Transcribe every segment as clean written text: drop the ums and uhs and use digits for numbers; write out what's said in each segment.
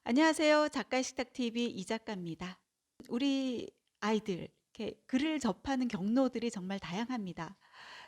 안녕하세요. 작가의 식탁 TV 이 작가입니다. 우리 아이들 이렇게 글을 접하는 경로들이 정말 다양합니다.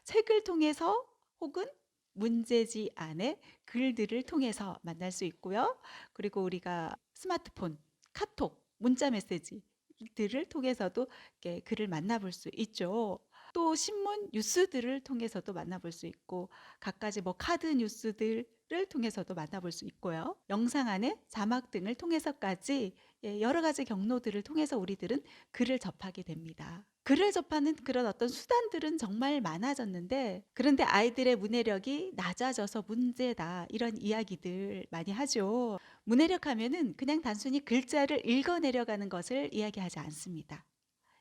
책을 통해서 혹은 문제지 안에 글들을 통해서 만날 수 있고요. 그리고 우리가 스마트폰, 카톡, 문자 메시지들을 통해서도 이렇게 글을 만나볼 수 있죠. 또 신문 뉴스들을 통해서도 만나볼 수 있고 갖가지 카드 뉴스들을 통해서도 만나볼 수 있고요. 영상 안에 자막 등을 통해서까지 여러 가지 경로들을 통해서 우리들은 글을 접하게 됩니다. 글을 접하는 그런 어떤 수단들은 정말 많아졌는데, 그런데 아이들의 문해력이 낮아져서 문제다, 이런 이야기들 많이 하죠. 문해력 하면은 그냥 단순히 글자를 읽어내려가는 것을 이야기하지 않습니다.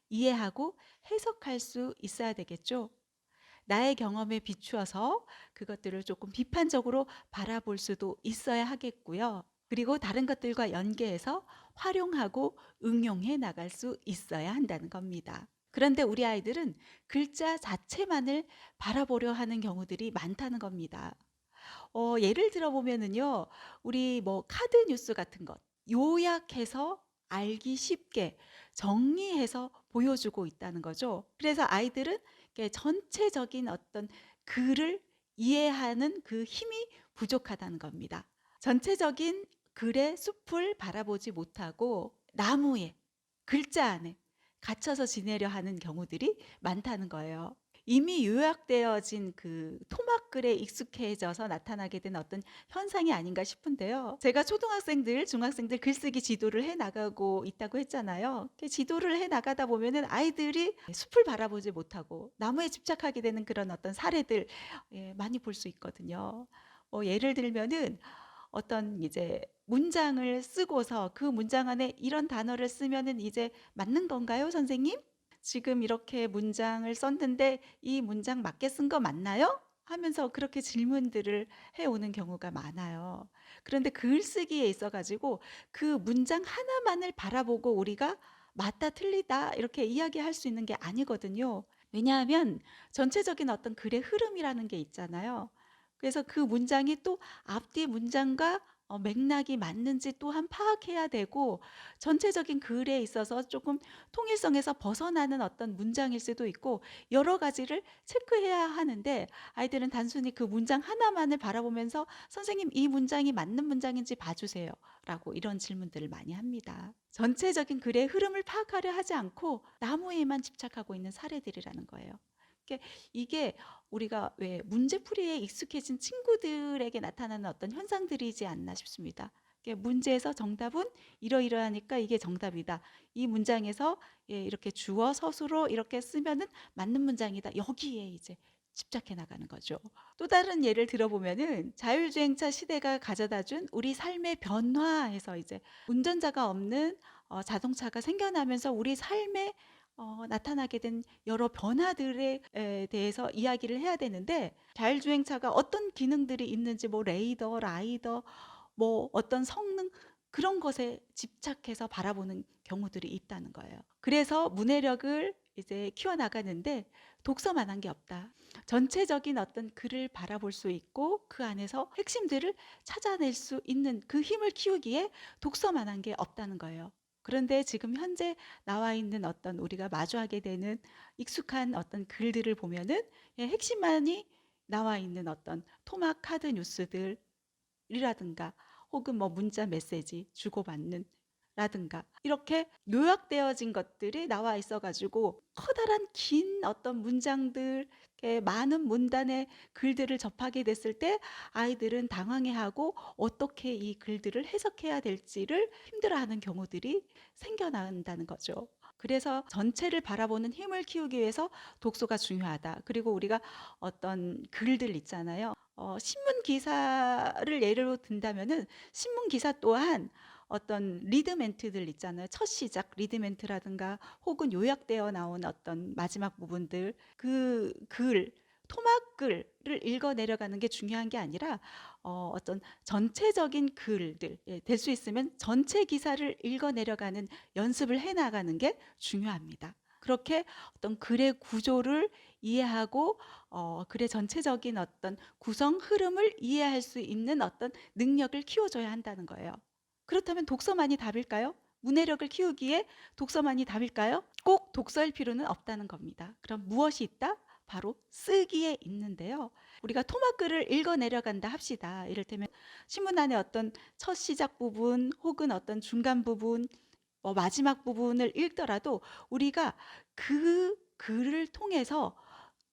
이해하고 해석할 수 있어야 되겠죠. 나의 경험에 비추어서 그것들을 조금 비판적으로 바라볼 수도 있어야 하겠고요. 그리고 다른 것들과 연계해서 활용하고 응용해 나갈 수 있어야 한다는 겁니다. 그런데 우리 아이들은 글자 자체만을 바라보려 하는 경우들이 많다는 겁니다. 예를 들어 보면은요, 우리 카드 뉴스 같은 것 요약해서 알기 쉽게 정리해서 보여주고 있다는 거죠. 그래서 아이들은 이렇게 전체적인 어떤 글을 이해하는 그 힘이 부족하다는 겁니다. 전체적인 글의 숲을 바라보지 못하고 나무에, 글자 안에 갇혀서 지내려 하는 경우들이 많다는 거예요. 이미 요약되어진 그 토막글에 익숙해져서 나타나게 된 어떤 현상이 아닌가 싶은데요. 제가 초등학생들, 중학생들 글쓰기 지도를 해 나가고 있다고 했잖아요. 지도를 해 나가다 보면은 아이들이 숲을 바라보지 못하고 나무에 집착하게 되는 그런 어떤 사례들 많이 볼 수 있거든요. 예를 들면은 어떤 이제 문장을 쓰고서 그 문장 안에 이런 단어를 쓰면은 이제 맞는 건가요, 선생님? 지금 이렇게 문장을 썼는데 이 문장 맞게 쓴 거 맞나요? 하면서 그렇게 질문들을 해오는 경우가 많아요. 그런데 글쓰기에 있어 가지고 그 문장 하나만을 바라보고 우리가 맞다 틀리다 이렇게 이야기할 수 있는 게 아니거든요. 왜냐하면 전체적인 어떤 글의 흐름이라는 게 있잖아요. 그래서 그 문장이 또 앞뒤 문장과 맥락이 맞는지 또한 파악해야 되고, 전체적인 글에 있어서 조금 통일성에서 벗어나는 어떤 문장일 수도 있고 여러 가지를 체크해야 하는데, 아이들은 단순히 그 문장 하나만을 바라보면서 선생님 이 문장이 맞는 문장인지 봐주세요 라고 이런 질문들을 많이 합니다. 전체적인 글의 흐름을 파악하려 하지 않고 나무에만 집착하고 있는 사례들이라는 거예요. 이게 우리가 왜 문제풀이에 익숙해진 친구들에게 나타나는 어떤 현상들이지 않나 싶습니다. 문제에서 정답은 이러이러하니까 이게 정답이다. 이 문장에서 이렇게 주어 서술어 이렇게 쓰면은 맞는 문장이다. 여기에 이제 집착해 나가는 거죠. 또 다른 예를 들어보면은 자율주행차 시대가 가져다 준 우리 삶의 변화에서 이제 운전자가 없는 자동차가 생겨나면서 우리 삶에 나타나게 된 여러 변화들에 대해서 이야기를 해야 되는데, 자율주행차가 어떤 기능들이 있는지 레이더, 라이더, 어떤 성능, 그런 것에 집착해서 바라보는 경우들이 있다는 거예요. 그래서 문해력을 이제 키워나가는데 독서만 한 게 없다. 전체적인 어떤 글을 바라볼 수 있고 그 안에서 핵심들을 찾아낼 수 있는 그 힘을 키우기에 독서만 한 게 없다는 거예요. 그런데 지금 현재 나와 있는 어떤 우리가 마주하게 되는 익숙한 어떤 글들을 보면은 핵심만이 나와 있는 어떤 토막 카드 뉴스들이라든가 혹은 문자 메시지 주고받는 라든가 이렇게 요약되어진 것들이 나와 있어 가지고 커다란 긴 어떤 문장들, 이렇게 많은 문단의 글들을 접하게 됐을 때 아이들은 당황해하고 어떻게 이 글들을 해석해야 될지를 힘들어하는 경우들이 생겨난다는 거죠. 그래서 전체를 바라보는 힘을 키우기 위해서 독서가 중요하다. 그리고 우리가 어떤 글들 있잖아요. 신문 기사를 예로 든다면은 신문 기사 또한 어떤 리드멘트들 있잖아요. 첫 시작 리드멘트라든가 혹은 요약되어 나온 어떤 마지막 부분들, 그 글, 토막글을 읽어 내려가는 게 중요한 게 아니라 어떤 전체적인 글들, 될 수 있으면 전체 기사를 읽어 내려가는 연습을 해 나가는 게 중요합니다. 그렇게 어떤 글의 구조를 이해하고 글의 전체적인 어떤 구성 흐름을 이해할 수 있는 어떤 능력을 키워줘야 한다는 거예요. 그렇다면 독서만이 답일까요? 문해력을 키우기에 독서만이 답일까요? 꼭 독서일 필요는 없다는 겁니다. 그럼 무엇이 있다? 바로 쓰기에 있는데요. 우리가 토막글을 읽어 내려간다 합시다. 이를테면 신문 안에 어떤 첫 시작 부분 혹은 어떤 중간 부분, 마지막 부분을 읽더라도 우리가 그 글을 통해서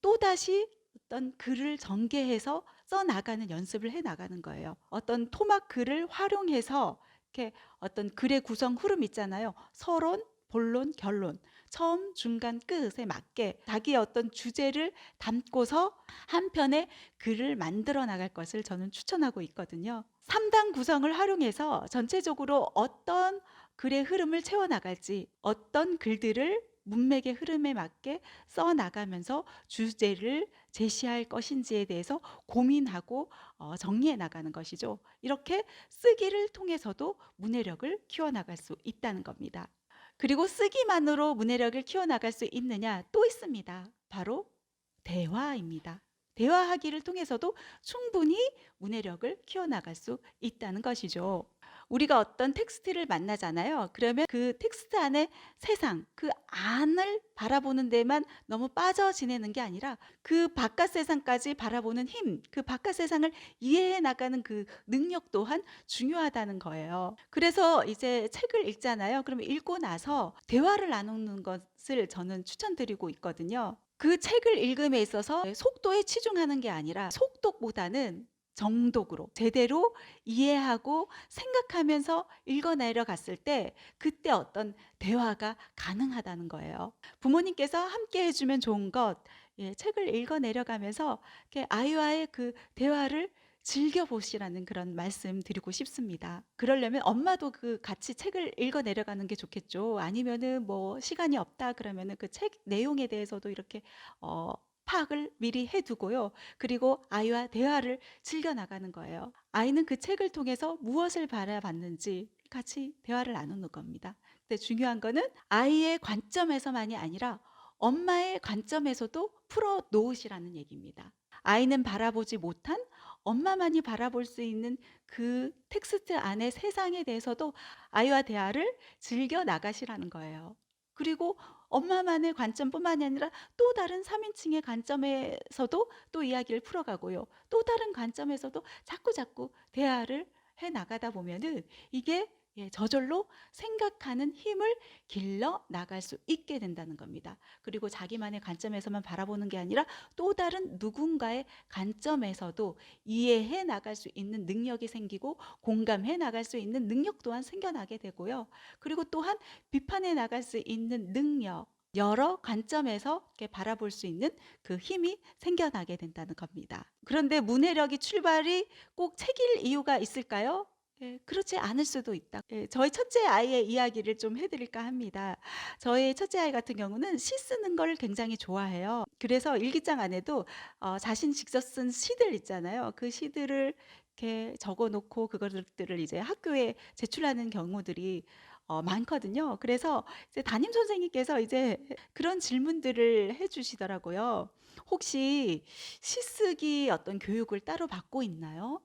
또다시 어떤 글을 전개해서 써 나가는 연습을 해 나가는 거예요. 어떤 토막 글을 활용해서 이렇게 어떤 글의 구성 흐름 있잖아요. 서론, 본론, 결론. 처음, 중간, 끝에 맞게 자기의 어떤 주제를 담고서 한 편의 글을 만들어 나갈 것을 저는 추천하고 있거든요. 3단 구성을 활용해서 전체적으로 어떤 글의 흐름을 채워 나갈지, 어떤 글들을 문맥의 흐름에 맞게 써 나가면서 주제를 제시할 것인지에 대해서 고민하고 정리해 나가는 것이죠. 이렇게 쓰기를 통해서도 문해력을 키워나갈 수 있다는 겁니다. 그리고 쓰기만으로 문해력을 키워나갈 수 있느냐? 또 있습니다. 바로 대화입니다. 대화하기를 통해서도 충분히 문해력을 키워나갈 수 있다는 것이죠. 우리가 어떤 텍스트를 만나잖아요. 그러면 그 텍스트 안에 세상, 그 안을 바라보는 데만 너무 빠져 지내는 게 아니라 그 바깥 세상까지 바라보는 힘, 그 바깥 세상을 이해해 나가는 그 능력 또한 중요하다는 거예요. 그래서 이제 책을 읽잖아요. 그러면 읽고 나서 대화를 나누는 것을 저는 추천드리고 있거든요. 그 책을 읽음에 있어서 속도에 치중하는 게 아니라 속독보다는 정독으로 제대로 이해하고 생각하면서 읽어 내려갔을 때 그때 어떤 대화가 가능하다는 거예요. 부모님께서 함께 해주면 좋은 것, 책을 읽어 내려가면서 이렇게 아이와의 그 대화를 즐겨보시라는 그런 말씀 드리고 싶습니다. 그러려면 엄마도 그 같이 책을 읽어 내려가는 게 좋겠죠. 아니면은 뭐 시간이 없다 그러면은 그 책 내용에 대해서도 이렇게 파악을 미리 해두고요. 그리고 아이와 대화를 즐겨 나가는 거예요. 아이는 그 책을 통해서 무엇을 바라봤는지 같이 대화를 나누는 겁니다. 근데 중요한 거는 아이의 관점에서만이 아니라 엄마의 관점에서도 풀어 놓으시라는 얘기입니다. 아이는 바라보지 못한 엄마만이 바라볼 수 있는 그 텍스트 안의 세상에 대해서도 아이와 대화를 즐겨 나가시라는 거예요. 그리고 엄마만의 관점뿐만이 아니라 또 다른 3인칭의 관점에서도 또 이야기를 풀어가고요. 또 다른 관점에서도 자꾸자꾸 대화를 해 나가다 보면은 이게 저절로 생각하는 힘을 길러 나갈 수 있게 된다는 겁니다. 그리고 자기만의 관점에서만 바라보는 게 아니라 또 다른 누군가의 관점에서도 이해해 나갈 수 있는 능력이 생기고 공감해 나갈 수 있는 능력 또한 생겨나게 되고요. 그리고 또한 비판해 나갈 수 있는 능력, 여러 관점에서 이렇게 바라볼 수 있는 그 힘이 생겨나게 된다는 겁니다. 그런데 문해력이 출발이 꼭 책일 이유가 있을까요? 그렇지 않을 수도 있다. 저희 첫째 아이의 이야기를 좀 해드릴까 합니다. 저희 첫째 아이 같은 경우는 시 쓰는 걸 굉장히 좋아해요. 그래서 일기장 안에도 자신 직접 쓴 시들 있잖아요. 그 시들을 이렇게 적어놓고 그것들을 이제 학교에 제출하는 경우들이 많거든요. 그래서 이제 담임 선생님께서 이제 그런 질문들을 해주시더라고요. 혹시 시 쓰기 어떤 교육을 따로 받고 있나요?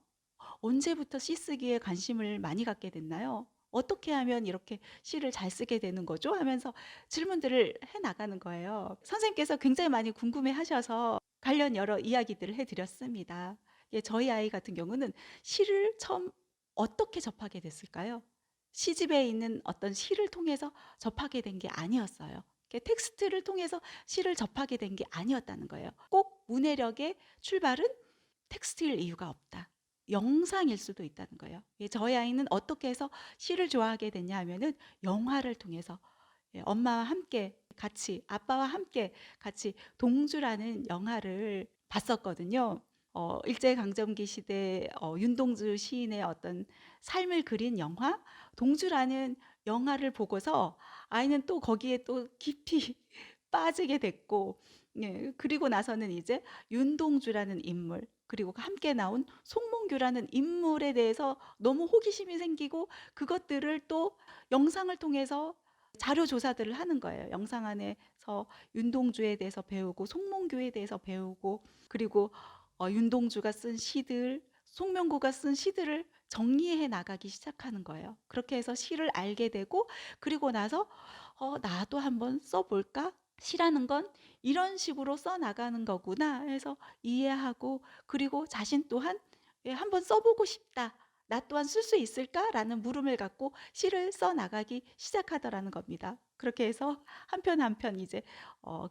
언제부터 시 쓰기에 관심을 많이 갖게 됐나요? 어떻게 하면 이렇게 시를 잘 쓰게 되는 거죠? 하면서 질문들을 해 나가는 거예요. 선생님께서 굉장히 많이 궁금해 하셔서 관련 여러 이야기들을 해 드렸습니다. 저희 아이 같은 경우는 시를 처음 어떻게 접하게 됐을까요? 시집에 있는 어떤 시를 통해서 접하게 된 게 아니었어요. 텍스트를 통해서 시를 접하게 된 게 아니었다는 거예요. 꼭 문해력의 출발은 텍스트일 이유가 없다. 영상일 수도 있다는 거예요. 저희 아이는 어떻게 해서 시를 좋아하게 됐냐 하면은 영화를 통해서 엄마와 함께 같이 아빠와 함께 같이 동주라는 영화를 봤었거든요. 일제강점기 시대 윤동주 시인의 어떤 삶을 그린 영화 동주라는 영화를 보고서 아이는 또 거기에 또 깊이 빠지게 됐고, 그리고 나서는 이제 윤동주라는 인물 그리고 함께 나온 송몽규라는 인물에 대해서 너무 호기심이 생기고 그것들을 또 영상을 통해서 자료 조사들을 하는 거예요. 영상 안에서 윤동주에 대해서 배우고 송몽규에 대해서 배우고 그리고 윤동주가 쓴 시들, 송명구가 쓴 시들을 정리해 나가기 시작하는 거예요. 그렇게 해서 시를 알게 되고 그리고 나서 '나도 한번 써 볼까? 시라는 건 이런 식으로 써 나가는 거구나.' 해서 이해하고 그리고 자신 또한 '예 한번 써 보고 싶다. 나 또한 쓸 수 있을까?'라는 물음을 갖고 시를 써 나가기 시작하더라는 겁니다. 그렇게 해서 한 편 한 편 이제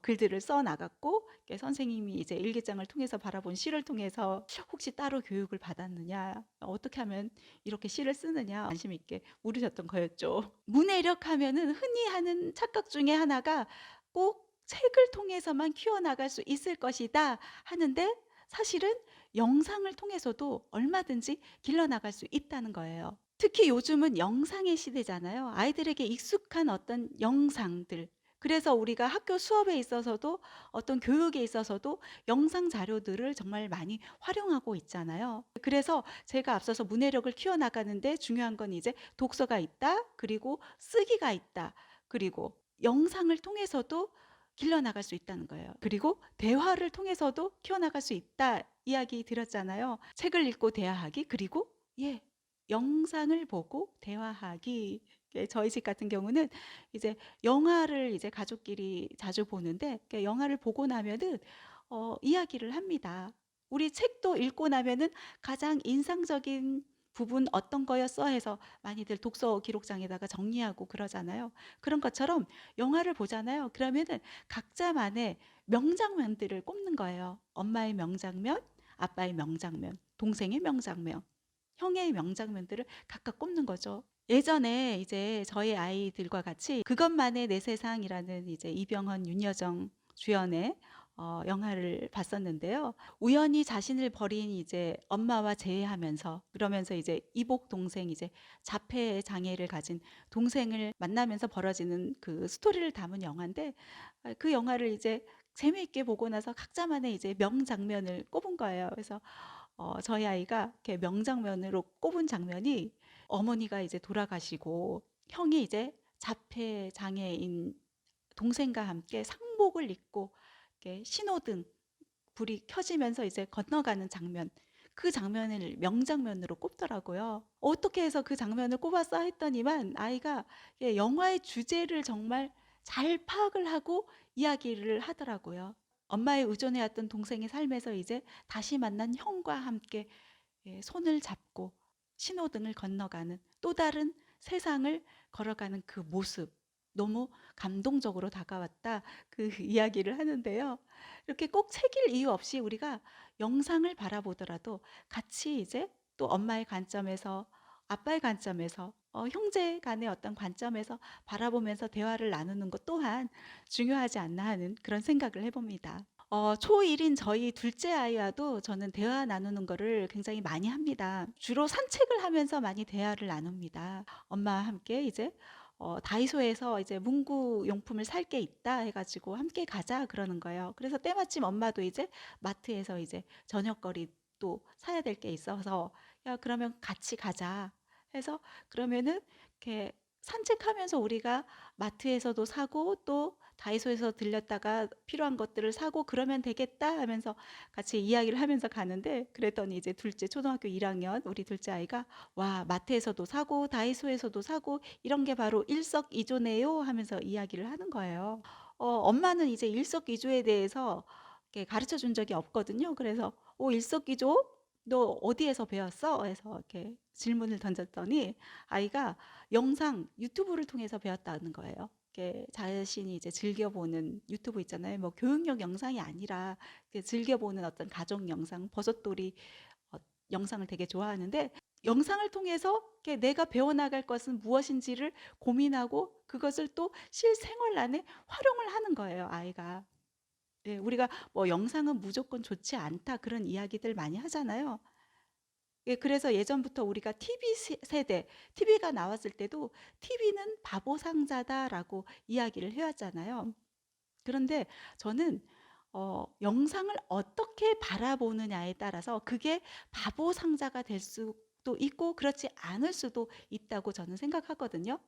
글들을 써 나갔고 선생님이 이제 일기장을 통해서 바라본 시를 통해서 "혹시 따로 교육을 받았느냐? 어떻게 하면 이렇게 시를 쓰느냐?" 관심 있게 물으셨던 거였죠. 문해력 하면은 흔히 하는 착각 중에 하나가 '꼭 책을 통해서만 키워나갈 수 있을 것이다.' 하는데 사실은 영상을 통해서도 얼마든지 길러나갈 수 있다는 거예요. 특히 요즘은 영상의 시대잖아요. 아이들에게 익숙한 어떤 영상들. 그래서 우리가 학교 수업에 있어서도 어떤 교육에 있어서도 영상 자료들을 정말 많이 활용하고 있잖아요. 그래서 제가 앞서서 문해력을 키워나가는데 중요한 건 이제 독서가 있다. 그리고 쓰기가 있다. 그리고 영상을 통해서도 길러나갈 수 있다는 거예요. 그리고 대화를 통해서도 키워나갈 수 있다. 이야기 드렸잖아요. 책을 읽고 대화하기. 그리고 예. 영상을 보고 대화하기. 저희 집 같은 경우는 이제 영화를 이제 가족끼리 자주 보는데 영화를 보고 나면은 이야기를 합니다. "우리 책도 읽고 나면은 가장 인상적인 부분 어떤 거였어?" 해서 많이들 독서 기록장에다가 정리하고 그러잖아요. 그런 것처럼 영화를 보잖아요. 그러면은 각자만의 명장면들을 꼽는 거예요. 엄마의 명장면, 아빠의 명장면, 동생의 명장면. 형의 명장면들을 각각 꼽는 거죠. 예전에 이제 저희 아이들과 같이 그것만의 내 세상이라는 이제 이병헌, 윤여정 주연의 영화를 봤었는데요. 우연히 자신을 버린 이제 엄마와 재회하면서 그러면서 이제 이복 동생 이제 자폐 장애를 가진 동생을 만나면서 벌어지는 그 스토리를 담은 영화인데 그 영화를 이제 재미있게 보고 나서 각자만의 이제 명장면을 꼽은 거예요. 그래서 저희 아이가 이렇게 명장면으로 꼽은 장면이 어머니가 이제 돌아가시고 형이 이제 자폐 장애인 동생과 함께 상복을 입고 이렇게 신호등 불이 켜지면서 이제 건너가는 장면. 그 장면을 명장면으로 꼽더라고요. 어떻게 해서 그 장면을 꼽았어 했더니만 아이가 영화의 주제를 정말 잘 파악을 하고 이야기를 하더라고요. 엄마의 의존해왔던 동생의 삶에서 이제 다시 만난 형과 함께 손을 잡고 신호등을 건너가는 또 다른 세상을 걸어가는 그 모습. 너무 감동적으로 다가왔다. 그 이야기를 하는데요. 이렇게 꼭 책일 이유 없이 우리가 영상을 바라보더라도 같이 이제 또 엄마의 관점에서 아빠의 관점에서 형제 간의 어떤 관점에서 바라보면서 대화를 나누는 것 또한 중요하지 않나 하는 그런 생각을 해봅니다. 초1인 저희 둘째 아이와도 저는 대화 나누는 거를 굉장히 많이 합니다. 주로 산책을 하면서 많이 대화를 나눕니다. 엄마와 함께 이제 다이소에서 이제 문구 용품을 살 게 있다 해 가지고 "함께 가자." 그러는 거예요. 그래서 때마침 엄마도 이제 마트에서 이제 저녁거리 또 사야 될 게 있어서 "야 그러면 같이 가자." 해서 그러면은 이렇게 산책하면서 우리가 마트에서도 사고 또 다이소에서 들렸다가 필요한 것들을 사고 그러면 되겠다 하면서 같이 이야기를 하면서 가는데 그랬더니 이제 둘째 초등학교 1학년 우리 둘째 아이가 "와 마트에서도 사고 다이소에서도 사고 이런 게 바로 일석이조네요." 하면서 이야기를 하는 거예요. 엄마는 이제 일석이조에 대해서 이렇게 가르쳐 준 적이 없거든요. 그래서 일석이조? 너 어디에서 배웠어?" 해서 이렇게 질문을 던졌더니 아이가 영상 유튜브를 통해서 배웠다는 거예요. 이렇게 자신이 이제 즐겨보는 유튜브 있잖아요. 뭐 교육용 영상이 아니라 이렇게 즐겨보는 어떤 가족 영상, 버섯돌이 영상을 되게 좋아하는데 영상을 통해서 이렇게 내가 배워나갈 것은 무엇인지를 고민하고 그것을 또 실생활 안에 활용을 하는 거예요, 아이가. 예, 우리가 뭐 "영상은 무조건 좋지 않다." 그런 이야기들 많이 하잖아요. 예, 그래서 예전부터 우리가 TV 세대, TV가 나왔을 때도 "TV는 바보 상자다."라고 이야기를 해 왔잖아요. 그런데 저는 영상을 어떻게 바라보느냐에 따라서 그게 바보 상자가 될 수도 있고 그렇지 않을 수도 있다고 저는 생각하거든요.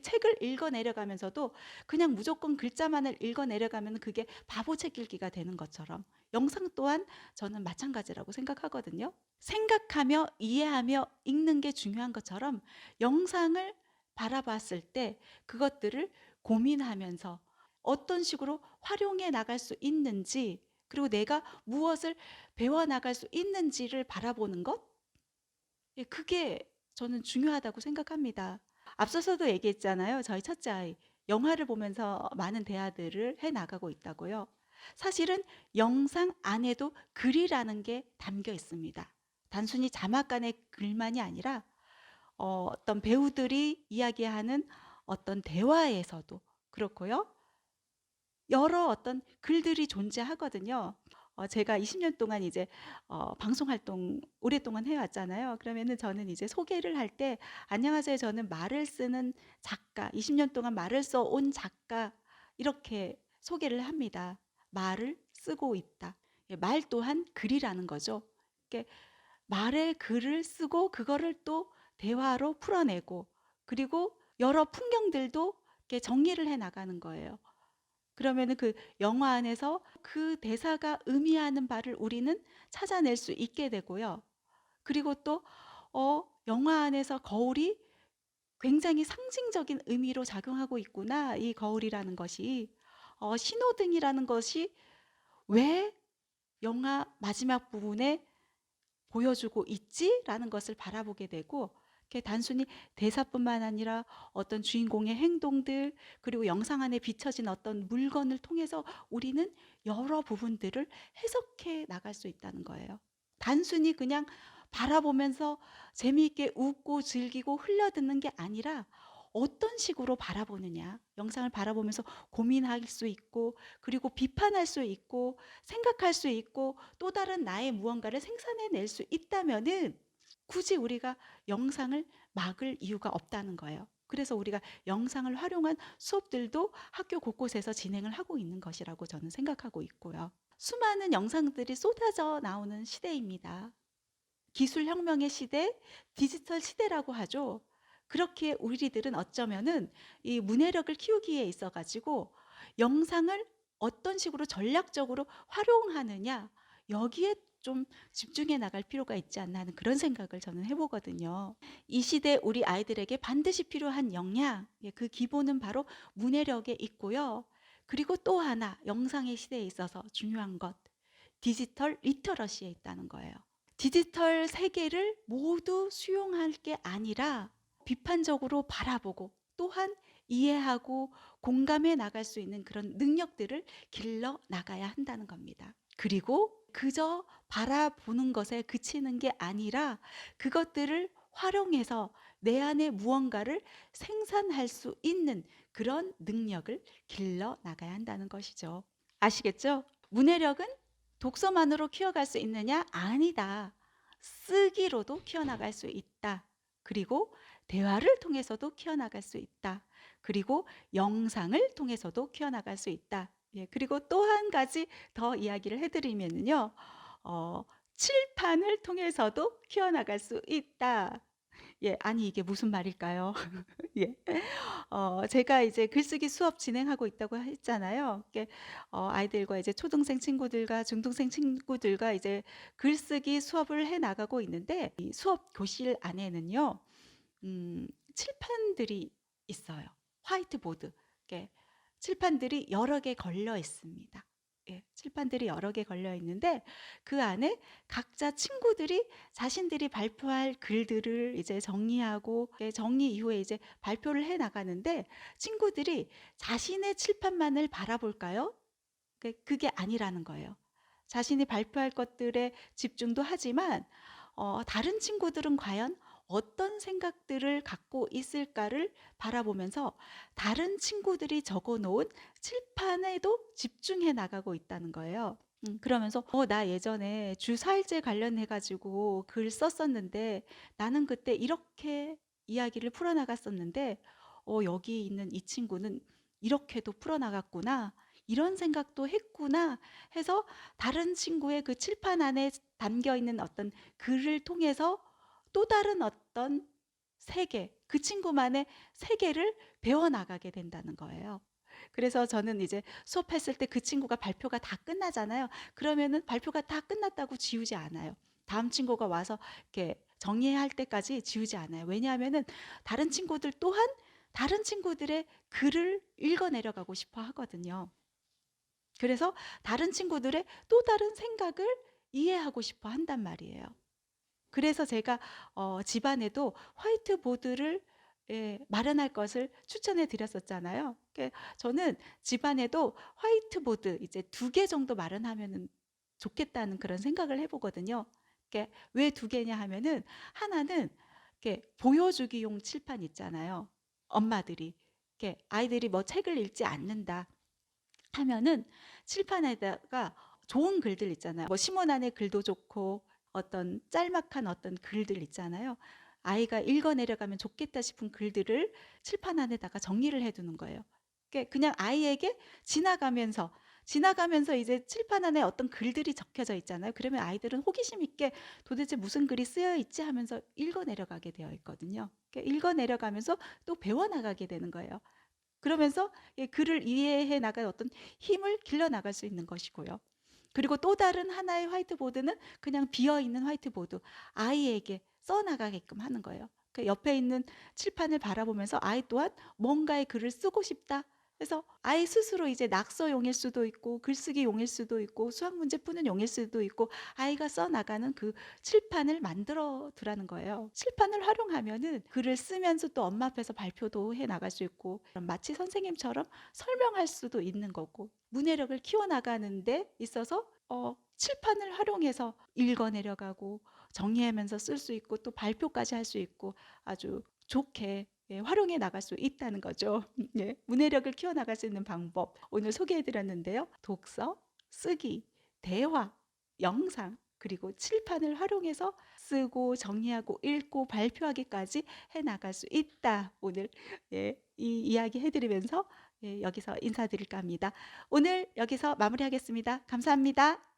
책을 읽어 내려가면서도 그냥 무조건 글자만을 읽어 내려가면 그게 바보 책 읽기가 되는 것처럼 영상 또한 저는 마찬가지라고 생각하거든요. 생각하며 이해하며 읽는 게 중요한 것처럼 영상을 바라봤을 때 그것들을 고민하면서 어떤 식으로 활용해 나갈 수 있는지, 그리고 내가 무엇을 배워 나갈 수 있는지를 바라보는 것? 예, 그게 저는 중요하다고 생각합니다. 앞서서도 얘기했잖아요. 저희 첫째 아이 영화를 보면서 많은 대화들을 해 나가고 있다고요. 사실은 영상 안에도 글이라는 게 담겨 있습니다. 단순히 자막간의 글만이 아니라 어떤 배우들이 이야기하는 어떤 대화에서도 그렇고요. 여러 어떤 글들이 존재하거든요. 제가 20년 동안 이제 방송 활동 오랫동안 해왔잖아요. 그러면은 저는 이제 소개를 할 때, 안녕하세요. 저는 말을 쓰는 작가, 20년 동안 말을 써온 작가, 이렇게 소개를 합니다. 말을 쓰고 있다. 예, 말 또한 글이라는 거죠. 이렇게 말에 글을 쓰고 그거를 또 대화로 풀어내고, 그리고 여러 풍경들도 이렇게 정리를 해 나가는 거예요. 그러면은 그 영화 안에서 그 대사가 의미하는 바를 우리는 찾아낼 수 있게 되고요. 그리고 또 영화 안에서 거울이 굉장히 상징적인 의미로 작용하고 있구나. 이 거울이라는 것이 신호등이라는 것이 왜 영화 마지막 부분에 보여주고 있지라는 것을 바라보게 되고, 단순히 대사뿐만 아니라 어떤 주인공의 행동들, 그리고 영상 안에 비춰진 어떤 물건을 통해서 우리는 여러 부분들을 해석해 나갈 수 있다는 거예요. 단순히 그냥 바라보면서 재미있게 웃고 즐기고 흘려듣는 게 아니라 어떤 식으로 바라보느냐, 영상을 바라보면서 고민할 수 있고, 그리고 비판할 수 있고, 생각할 수 있고, 또 다른 나의 무언가를 생산해낼 수 있다면은 굳이 우리가 영상을 막을 이유가 없다는 거예요. 그래서 우리가 영상을 활용한 수업들도 학교 곳곳에서 진행을 하고 있는 것이라고 저는 생각하고 있고요. 수많은 영상들이 쏟아져 나오는 시대입니다. 기술혁명의 시대, 디지털 시대라고 하죠. 그렇게 우리들은 어쩌면은 이 문해력을 키우기에 있어 가지고 영상을 어떤 식으로 전략적으로 활용하느냐, 여기에 좀 집중해 나갈 필요가 있지 않나 하는 그런 생각을 저는 해보거든요. 이 시대 우리 아이들에게 반드시 필요한 역량, 예, 그 기본은 바로 문해력에 있고요. 그리고 또 하나 영상의 시대에 있어서 중요한 것, 디지털 리터러시에 있다는 거예요. 디지털 세계를 모두 수용할 게 아니라 비판적으로 바라보고 또한 이해하고 공감해 나갈 수 있는 그런 능력들을 길러 나가야 한다는 겁니다. 그리고 그저 바라보는 것에 그치는 게 아니라 그것들을 활용해서 내 안에 무언가를 생산할 수 있는 그런 능력을 길러 나가야 한다는 것이죠. 아시겠죠? 문해력은 독서만으로 키워갈 수 있느냐? 아니다. 쓰기로도 키워나갈 수 있다. 그리고 대화를 통해서도 키워나갈 수 있다. 그리고 영상을 통해서도 키워나갈 수 있다. 예, 그리고 또 한 가지 더 이야기를 해드리면요. 칠판을 통해서도 키워나갈 수 있다. 예, 아니 이게 무슨 말일까요? 예. 제가 이제 글쓰기 수업 진행하고 있다고 했잖아요. 아이들과 이제 초등생 친구들과 중등생 친구들과 이제 글쓰기 수업을 해 나가고 있는데, 이 수업 교실 안에는요, 칠판들이 있어요. 화이트보드. 이렇게 칠판들이 여러 개 걸려 있습니다. 예, 칠판들이 여러 개 걸려 있는데 그 안에 각자 친구들이 자신들이 발표할 글들을 이제 정리하고, 정리 이후에 이제 발표를 해 나가는데, 친구들이 자신의 칠판만을 바라볼까요? 그게 아니라는 거예요. 자신이 발표할 것들에 집중도 하지만 다른 친구들은 과연 어떤 생각들을 갖고 있을까를 바라보면서 다른 친구들이 적어 놓은 칠판에도 집중해 나가고 있다는 거예요. 그러면서 나 예전에 주사일제 관련해 가지고 글 썼었는데 나는 그때 이렇게 이야기를 풀어나갔었는데 여기 있는 이 친구는 이렇게도 풀어나갔구나, 이런 생각도 했구나 해서 다른 친구의 그 칠판 안에 담겨 있는 어떤 글을 통해서 또 다른 어떤 세계, 그 친구만의 세계를 배워나가게 된다는 거예요. 그래서 저는 이제 수업했을 때 그 친구가 발표가 다 끝나잖아요. 그러면은 발표가 다 끝났다고 지우지 않아요. 다음 친구가 와서 이렇게 정리해야 할 때까지 지우지 않아요. 왜냐하면은 다른 친구들 또한 다른 친구들의 글을 읽어 내려가고 싶어 하거든요. 그래서 다른 친구들의 또 다른 생각을 이해하고 싶어 한단 말이에요. 그래서 제가 집안에도 화이트보드를 마련할 것을 추천해 드렸었잖아요. 저는 집안에도 화이트보드 이제 2개 정도 마련하면 좋겠다는 그런 생각을 해 보거든요. 왜 2개냐 하면은 하나는 이렇게 보여주기용 칠판 있잖아요. 엄마들이 이렇게 아이들이 뭐 책을 읽지 않는다 하면은 칠판에다가 좋은 글들 있잖아요. 뭐 시몬안의 글도 좋고 어떤 짤막한 어떤 글들 있잖아요. 아이가 읽어 내려가면 좋겠다 싶은 글들을 칠판 안에다가 정리를 해 두는 거예요. 그냥 아이에게 지나가면서 이제 칠판 안에 어떤 글들이 적혀져 있잖아요. 그러면 아이들은 호기심 있게 도대체 무슨 글이 쓰여 있지 하면서 읽어 내려가게 되어 있거든요. 읽어 내려가면서 또 배워 나가게 되는 거예요. 그러면서 글을 이해해 나갈 어떤 힘을 길러 나갈 수 있는 것이고요. 그리고 또 다른 하나의 화이트보드는 그냥 비어 있는 화이트보드, 아이에게 써 나가게끔 하는 거예요. 옆에 있는 칠판을 바라보면서 아이 또한 뭔가의 글을 쓰고 싶다. 그래서 아이 스스로 이제 낙서용일 수도 있고 글쓰기용일 수도 있고 수학 문제 푸는 용일 수도 있고 아이가 써 나가는 그 칠판을 만들어 두라는 거예요. 칠판을 활용하면은 글을 쓰면서 또 엄마 앞에서 발표도 해 나갈 수 있고 마치 선생님처럼 설명할 수도 있는 거고 문해력을 키워 나가는 데 있어서 칠판을 활용해서 읽어 내려가고 정리하면서 쓸 수 있고 또 발표까지 할 수 있고 아주 좋게 활용해 나갈 수 있다는 거죠. 예, 문해력을 키워 나갈 수 있는 방법 오늘 소개해 드렸는데요. 독서, 쓰기, 대화, 영상 그리고 칠판을 활용해서 쓰고 정리하고 읽고 발표하기까지 해 나갈 수 있다. 오늘 이 이야기 해 드리면서 여기서 인사드릴까 합니다. 오늘 여기서 마무리하겠습니다. 감사합니다.